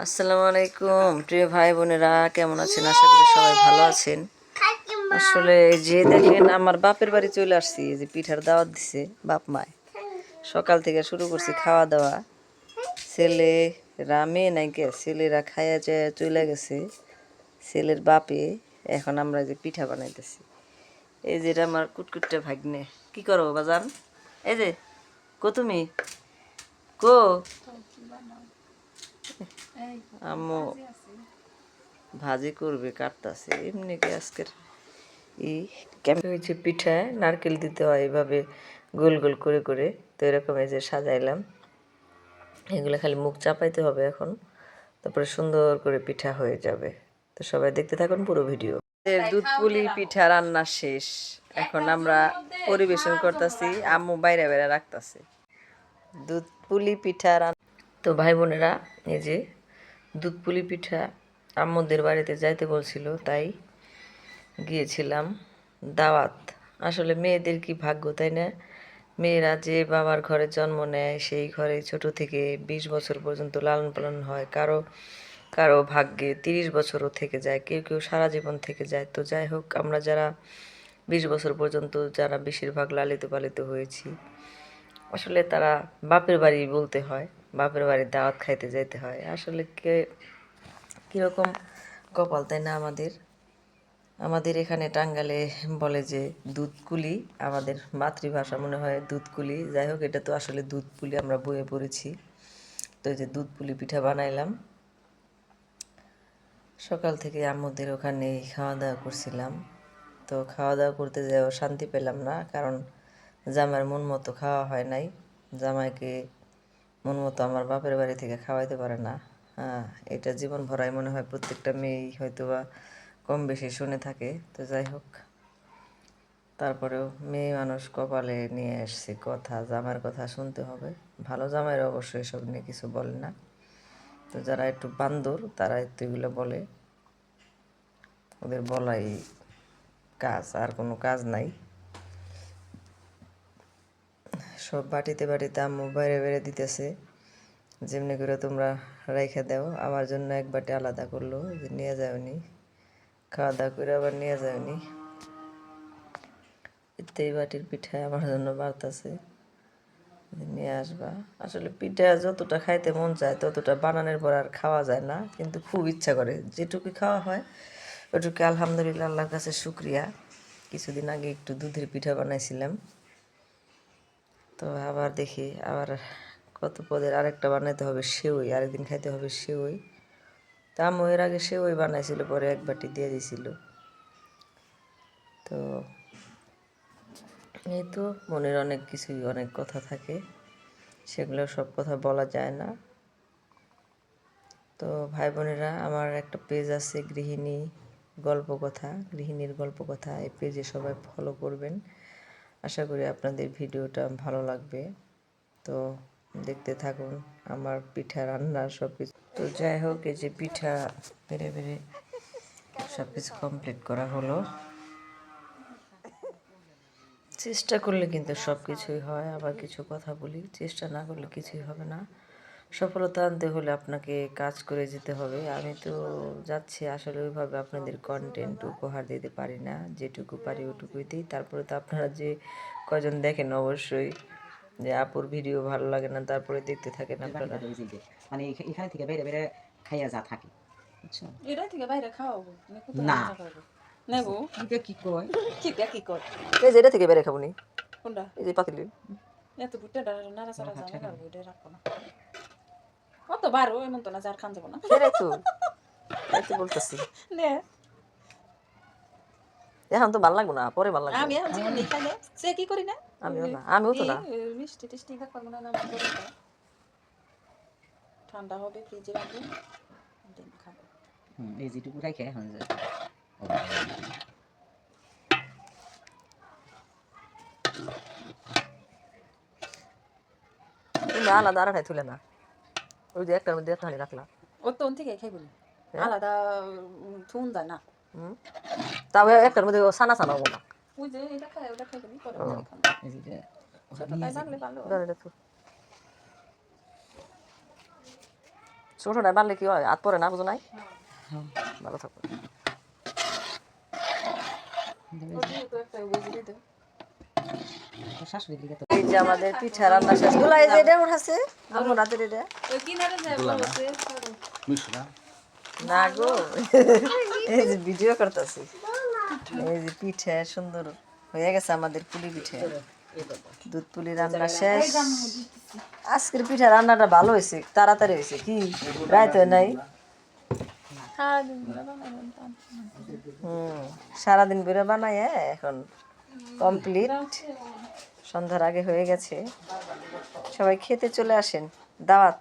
আসসালামু আলাইকুম প্রিয় ভাই বোনেরা, কেমন আছেন? আশা করি সবাই ভালো আছেন। আসলে এই যে দেখেন, আমার বাপের বাড়ি চলে আসছি। এই যে পিঠার দাওয়াত দিছে বাপ মায়, সকাল থেকে শুরু করছি খাওয়া দাওয়া। ছেলে রামে নাইকে ছেলেরা খাইয়া যায় চলে গেছে, ছেলের বাপে। এখন আমরা যে পিঠা বানাইতেছি। এই যে এটা আমার কুটকুটটা ভাগ্নে। কি করো বাজান? এই যে কো তুমি কো আম্মু ভাজি করবে, কাটতাছে এমনি কি আজকের কেমন হয়েছে পিঠায় নারকেল দিতে হয় এভাবে গোল গোল করে করে। তো এরকম এই যে সাজাইলাম, এগুলো খালি মুখ চাপাইতে হবে এখন, তারপরে সুন্দর করে পিঠা হয়ে যাবে। তো সবাই দেখতে থাকুন পুরো ভিডিও। দুধ পুলি পিঠা রান্না শেষ, এখন আমরা পরিবেশন করতেছি। আম্মু বাইরে বাইরে রাখতেছে দুধ পুলি পিঠা তো ভাই বোনেরা, এই যে দুধ পুলি পিঠা আম্মুদের বাড়িতে যাইতে বলছিল, তাই গিয়েছিলাম। দাওয়াত আসলে মেয়েদের কি ভাগ্য, তাই না? মেয়েরা যে বাবার ঘরে জন্ম নেয়, সেই ঘরে ছোট থেকে 20 বছর পর্যন্ত লালন পালন হয়। কারো কারো ভাগ্যে 30 বছরও থেকে যায়, কেউ কেউ সারা জীবন থেকে যায়। তো যাই হোক, আমরা যারা 20 বছর পর্যন্ত যারা বেশিরভাগ লালিত পালিত হয়েছি, আসলে তারা বাপের বাড়ি বলতে হয়, বাপের বাড়ির দাওয়াত খাইতে যাইতে হয়। আসলে কীরকম কপাল, তাই না? আমাদের এখানে টাঙ্গালে বলে যে দুধকুলি, আমাদের মাতৃভাষা মনে হয় দুধকুলি। যাই হোক, এটা তো আসলে দুধপুলি, আমরা বইয়ে পড়েছি। তো এই যে দুধপুলি পিঠা বানাইলাম। সকাল থেকে আম্মুদের ওখানে খাওয়া দাওয়া করছিলাম। তো খাওয়া দাওয়া করতে যাওয়া শান্তি পেলাম না, কারণ জামাইয়ের মন মতো খাওয়া হয় নাই। জামাইকে মন মতো আমার বাপের বাড়ি থেকে খাওয়াইতে পারে না। হ্যাঁ, এটা জীবন ভরাই মনে হয় প্রত্যেকটা মেয়েই হয়তো বা কম বেশি শুনে থাকে। তো যাই হোক, তারপরেও মেয়ে মানুষ কপালে নিয়ে আসছে কথা, জামাইয়ের কথা শুনতে হবে। ভালো জামাইয়ের অবশ্যই এসব নিয়ে কিছু বলে না। তো যারা একটু বান্দর, তারা একটু এগুলো বলে, ওদের বলাই কাজ, আর কোনো কাজ নাই। সব বাটিতে বাটিতে আম্মু বাইরে বেড়ে দিতেছে, যেমনি করে তোমরা রাইখা দাও। আমার জন্য এক বাটি আলাদা করলো, যে নিয়ে যাওনি, খাওয়া দাওয়া করে আবার নিয়ে যাওনি। এই বাটির পিঠা আমার জন্য বাড়তাছে, নিয়ে আসবা। আসলে পিঠা যতটা খাইতে মন চায় ততটা বানানোর পর আর খাওয়া যায় না, কিন্তু খুব ইচ্ছা করে। যেটুকু খাওয়া হয় ওটুকু আলহামদুলিল্লাহ, আল্লাহর কাছে শুক্রিয়া। কিছুদিন আগে একটু দুধের পিঠা বানাইছিলাম, তো আবার দেখি আবার কত পদের আরেকটা বানাইতে হবে, সেওই। আরেকদিন খাইতে হবে সেওই। তা আম্মু এর আগে সেওই বানাইছিল, পরে এক বাটি দিয়ে দিছিল। তো এই তো মনের অনেক কিছুই, অনেক কথা থাকে, সেগুলো সব কথা বলা যায় না। তো ভাই বোনেরা, আমার একটা পেজ আছে গৃহিণী গল্প কথা, গৃহিণীর গল্প কথা। এই পেজে সবাই ফলো করবেন। আশা করি আপনাদের ভিডিওটা ভালো লাগবে। তো দেখতে থাকুন আমার পিঠা রান্নার সব কিছু। তো যাই হোক, এই যে পিঠা বেড়ে বেড়ে সব কিছু কমপ্লিট করা হলো। চেষ্টা করলে কিন্তু সব কিছুই হয়। আবার কিছু কথা বলি, চেষ্টা না করলে কিছুই হবে না। সফলতা আনতে হলে আপনাকে কাজ করে যেতে হবে। আমি তো যাচ্ছি, আসলে ওইভাবে আপনাদের কন্টেন্ট উপহার দিতে পারি না, যেটুকু পারি ওটুকুই দিই। তারপরে তো আপনারা যে কজন দেখেন, অবশ্যই যে আপুর ভিডিও ভালো লাগে না, তারপরে দেখতে থাকেন আপনারা। মানে এখানে থেকে বাইরে বাইরে খাইয়া যা থাকে, বুঝছো? এটা থেকে বাইরে খাওয়াবো না নেবো এটা কি কয়, কি কর এই যে এটা থেকে বেড়ে খাবো নি, কোনটা এই যে পাতিলি এত বুটটা নাড়া চাড়া জানা পারবো এটা রাখবো না অত বারো এমন তো না যার খান যাবো না সেটাই তো, তাই তো বলতেছি। নে এখন তো ভালো লাগবো না, পরে ভালো লাগবে। আমি এখন জীবন নেই খাইলে সে কি করি না আমিও তো না। মিষ্টি টিষ্টি খাক পারবো না ঠান্ডা হবে ফ্রিজে রাখবো খাবো। এই যেটুকু রাখে এখন তুমি আলাদা আর তুলে না, ওই যে একটার মধ্যে একটা রাখলা। ও তো থেকে খাই বলি আলাদা থুন যায় না। তাও একটার মধ্যে সানা সানা হবো না। ওই যে এটা খাই ওটা খাই বলি পরে ছোট তাই লাগলে ভালো। ছোটটা বানলে কি হয় হাত পরে না বুঝো নাই ভালো থাকো তো একটা বুঝিয়ে দাও শাশুড়ির দিকে তো এই যে আমাদের পিঠা রান্না শেষ গুলা এই যে এটা উঠাছে আমার রাতের এটা ওই কিনারে যায় বলছে না গো এই যে ভিডিও করতেছি এই যে পিঠা সুন্দর হয়ে গেছে আমাদের পুলি পিঠা দুধ পুলি রান্না শেষ আজকের পিঠা রান্নাটা ভালো হয়েছে তাড়াতাড়ি হয়েছে কি রাইতে নাই সারাদিন বেরো বানায় এখন কমপ্লিট সন্ধ্যার আগে হয়ে গেছে সবাই খেতে চলে আসেন দাওয়াত